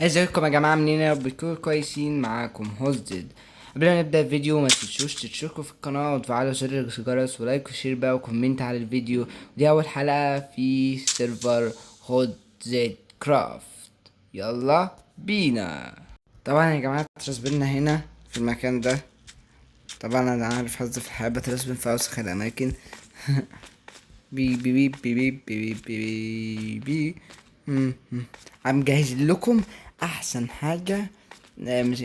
ازيكم يا جماعه؟ منين؟ يا رب تكونوا كويسين. معاكم هوزد. قبل ما نبدا الفيديو ما تنسوش تشتركوا في القناه وتفعلوا زر الجرس ولايك وشير بقى وكومنت على الفيديو. دي اول حلقه في سيرفر هود زد كرافت. يلا بينا. طبعا يا جماعه ترسبنا هنا في المكان ده. طبعا انا عارف حظي في الحياه بترسبن في اوسخ الاماكن. بي بي بي بي بي بي بي بي عم جاهز لكم احسن حاجه.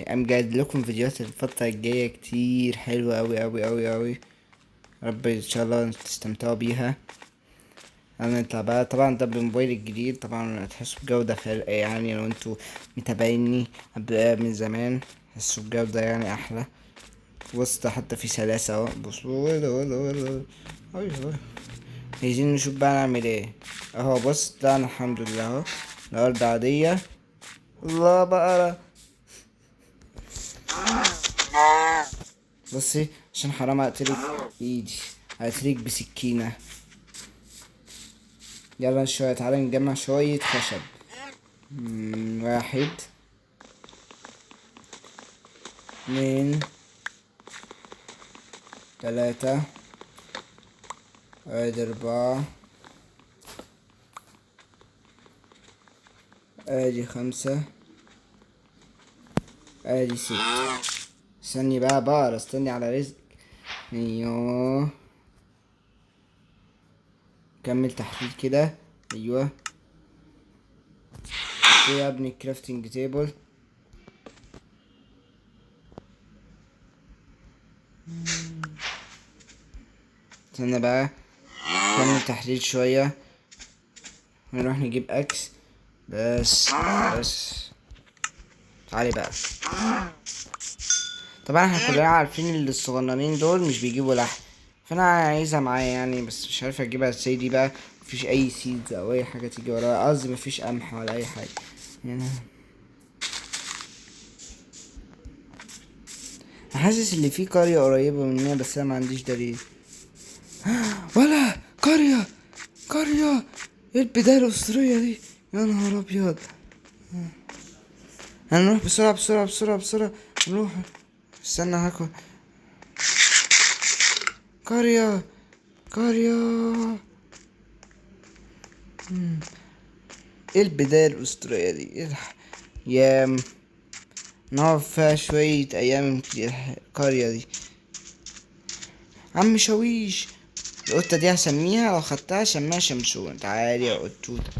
عم جاهز لكم فيديوهات الفتره الجايه كتير حلوه اوي اوي اوي اوي. رب ان شاء الله تستمتعوا بيها. انا نطلع بقى. طبعا ده بموبايل الجديد، طبعا هتحسوا بجوده فرق يعني لو انتوا متابعيني من زمان. هتحسوا بجوده يعني احلى. بص ده حتى في سلاسة اهو. بصوا ايوه. عايزين نشوف بقى نعمل ايه. اهو بص ده انا الحمد لله اهو. الارض عادية. الله بقرة. بصي عشان حرام اقتلك بايدي. هقتلك بسكينة. يلا شوية، تعالى نجمع شوية خشب. واحد، اتنين، تلاتة، ادي اربعة، ادي خمسة، ادي ستة. استني بقى بقرة، استني على رزق. ايوه. كمل تحليل كده. ايوه. اوكي يا ابني كرافتنج تيبل. استنى بقى. كمل تحليل شوية. نروح نجيب اكس. بس تعالي بقى. طبعا احنا كلنا عارفين ان الصغننين دول مش بيجيبوا لحم. فانا عايزها معايا يعني، بس مش عارف اجيبها ازاي دي بقى. مفيش اي سيدز او اي حاجة تيجي وراها، قصدي مفيش قمح ولا اي حاجة هنا. حاسس ان في قرية قريبة مننا بس انا ما عنديش دليل. ولا قرية. قرية. ايه البداية الأسطورية دي؟ يا نهار أبيض. هنروح بسرعة بسرعة بسرعة بسرعة. نروح. استنى هاكل. قرية. قرية. ايه البداية الأسطورية دي؟ ايه ايام نقعد فيها شوية أيام القرية دي. عم شاويش. القطة دي هسميها، لو خدتها سميها شمشون. تعالي يا قطوطة.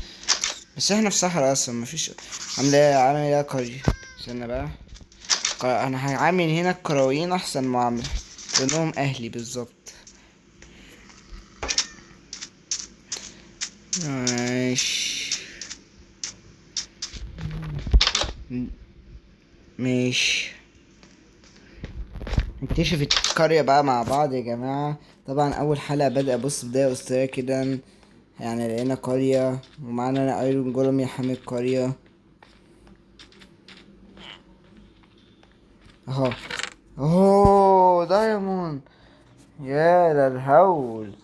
بس احنا في صحراء اصلا مفيش. عامل ايه يا قرية؟ استنى بقى. انا هعامل هنا الكرويين احسن معاملة لانهم اهلي بالظبط. ماشي. ماشي. نكتشف القرية بقى مع بعض يا جماعة. طبعا اول حلقة بدأ بص بداية اسطورية كده. يعني لقينا قرية ومعانا انا ايرون جولم يحمي القرية اهو. اوه دايموند. يا للهول.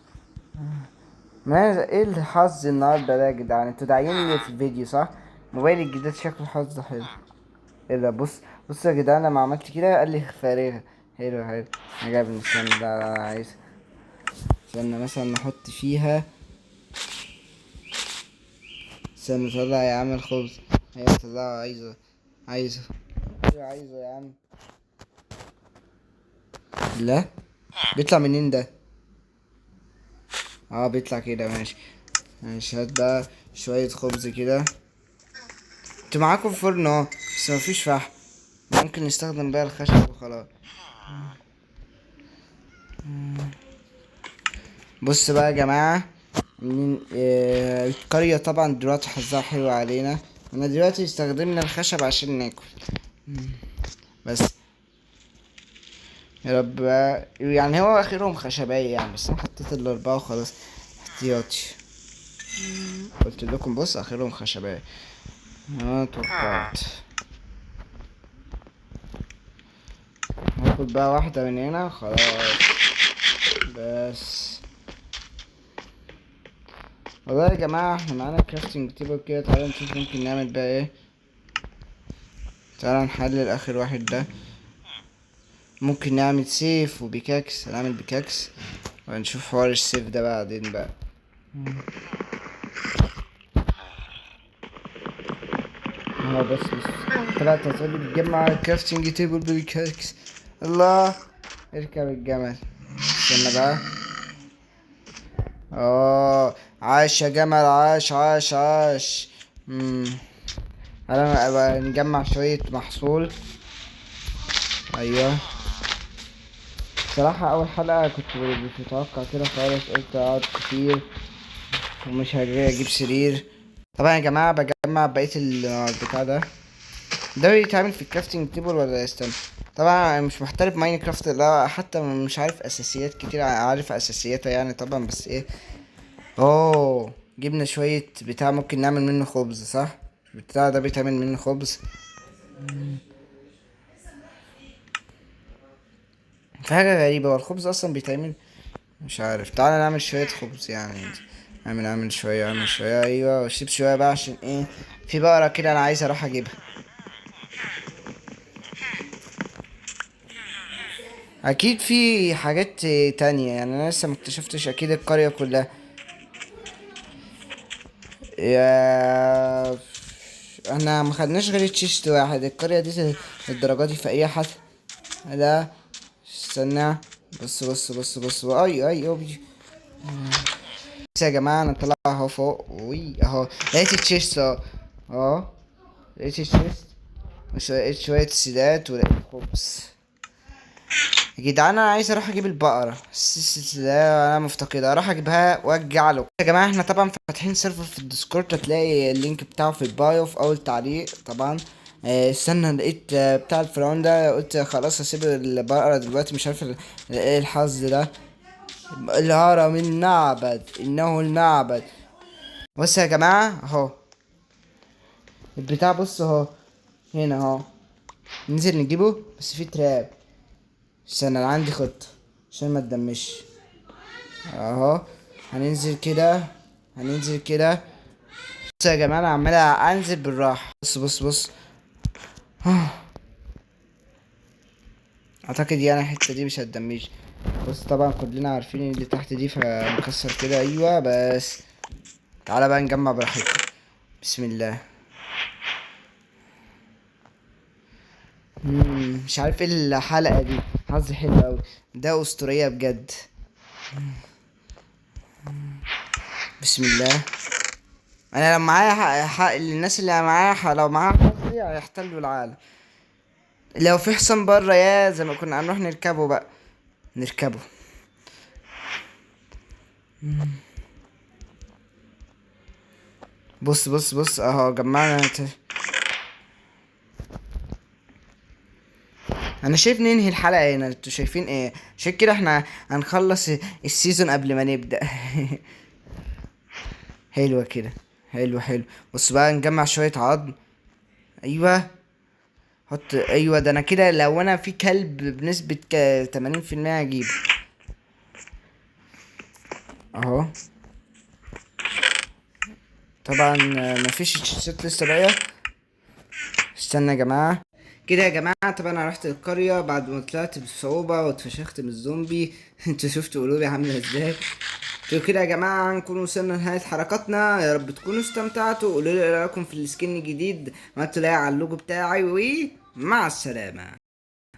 ماذا ايه الحظ النهارده ده يا جدعان؟ انتوا داعيين لي في الفيديو صح؟ موبايلي الجديد شكله حظه حلو. ايه ده؟ بص يا جدعان لما عملت كده قال لي فارغة. حلو حلو. عجبني. استنى ده عايز. استنى مثلا نحط فيها. استنى طلع يا عم الخبز. ايوه طلعه. عايزه. ايوه عايزه يا عم. لا. بيطلع منين ده؟ اه بيطلع كده. ماشي. ماشي هات بقى شوية خبز كده. انتوا معاكم فرن اه بس مفيش فحم. ممكن نستخدم بقى الخشب وخلاص. بص بقى يا جماعة. القرية طبعا دلوقتي حظها حلو علينا. انا دلوقتي استخدمنا الخشب عشان ناكل. بس يا رب بقى يعني هو اخرهم خشبية يعني، بس انا حطيت الاربعة وخلاص احتياطي. قلت لكم بص اخرهم خشبية. اه توقعت. هاخد بقى واحدة من هنا خلاص. بس والله يا جماعة احنا معانا كرافتنج تيبل كده. تعالوا نشوف ممكن نعمل بقى ايه. تعالى نحلل اخر واحد ده. ممكن نعمل سيف وبيكاكس، هنعمل بيكاكس ونشوف حوار السيف ده بعدين بقى. اه بس طلعت هتقولي بتجمع كرافتنج تيبل ببيكاكس. الله، اركب الجمل. استنى بقى. اه عاش يا جمل، عاش عاش عاش. انا ابقى نجمع شوية محصول. ايوه. صراحة اول حلقة كنت مش متوقع كده خالص، قلت اقعد كتير ومش هجي اجيب سرير. طبعا يا جماعة بجمع بقية البتاع ده. ده بيتعمل في الكرافتنج تيبل ولا استنى؟ طبعا أنا مش محترف ماينكرافت، لا حتى مش عارف اساسيات كتير، عارف اساسياتها يعني طبعا، بس ايه. اوه جبنا شوية بتاع ممكن نعمل منه خبز، صح؟ البتاع ده بيتعمل منه خبز. في حاجة غريبة، هو الخبز اصلا بيتعمل؟ مش عارف. تعالى نعمل شوية خبز يعني. اعمل شوية، اعمل شوية، ايوه، واسيب شوية بقى عشان ايه؟ في بقرة كده انا عايز اروح اجيبها. اكيد في حاجات تانية يعني، انا لسه مكتشفتش اكيد القرية كلها. يا احنا ما خدناش غير تشيست واحد، القرية دي الدرجات دي في اي حد. لا استنى. بص اي بس يا جماعة انا طلع اهو فوق، وي اهو لقيت التشيست اهو. اهو لقيت التشيست، لقيت شوية سيدات ولقيت خبز. يا جدعان انا عايز اروح اجيب البقرة، لا انا مفتقدها، اروح اجيبها وارجع له. يا جماعة احنا طبعا فاتحين سيرفر في الديسكورد، هتلاقي اللينك بتاعه في البايو في اول تعليق طبعا. استنى لقيت بتاع الفرعون ده، قلت خلاص هسيب البقرة دلوقتي، مش عارف ايه الحظ ده. الهرم المعبد، انه المعبد. بص يا جماعة اهو البتاع، بص اهو هنا اهو. ننزل نجيبه بس في تراب. استنى انا عندي خطة عشان ما تدمش. اهو هننزل كده، هننزل كده. بص يا جماعه انا عمال انزل بالراحه، بص. اعتقد يعني الحته دي مش هتدمج. بص طبعا كلنا عارفين اللي تحت دي، فنكسر كده، ايوه بس. تعالى بقى نجمع براحتنا. بسم الله. مش عارف ايه الحلقه دي، حظي حلو قوي، ده اسطوريه بجد. بسم الله. انا لو معايا الناس اللي معايا لو معاها حظي هيحتلوا العالم. لو في حصان بره، يا زي ما كنا هنروح نركبه بقى، نركبه. بص اهو جمعنا انا شايف ننهي الحلقة هنا، انتوا شايفين ايه؟ عشان كده احنا هنخلص السيزون قبل ما نبدأ. حلوة كده، حلو. بص بقى نجمع شوية عظم. ايوه حط، ايوه ده انا كده لو انا في كلب بنسبة 80% هجيبه. اهو طبعا مفيش تيشيرت لسه بقى. استنى يا جماعة كده، يا جماعة طبعا انا رحت القرية بعد ما طلعت بصعوبة واتفشخت من الزومبي. انتوا شفتوا قلوبي عاملة ازاي. كده يا جماعة نكون وصلنا لنهاية حركاتنا، يا رب تكونوا استمتعتوا. قولوا لي ايه رأيكم في السكين الجديد، ما تلاقي على اللوجو بتاعي، ومع السلامة.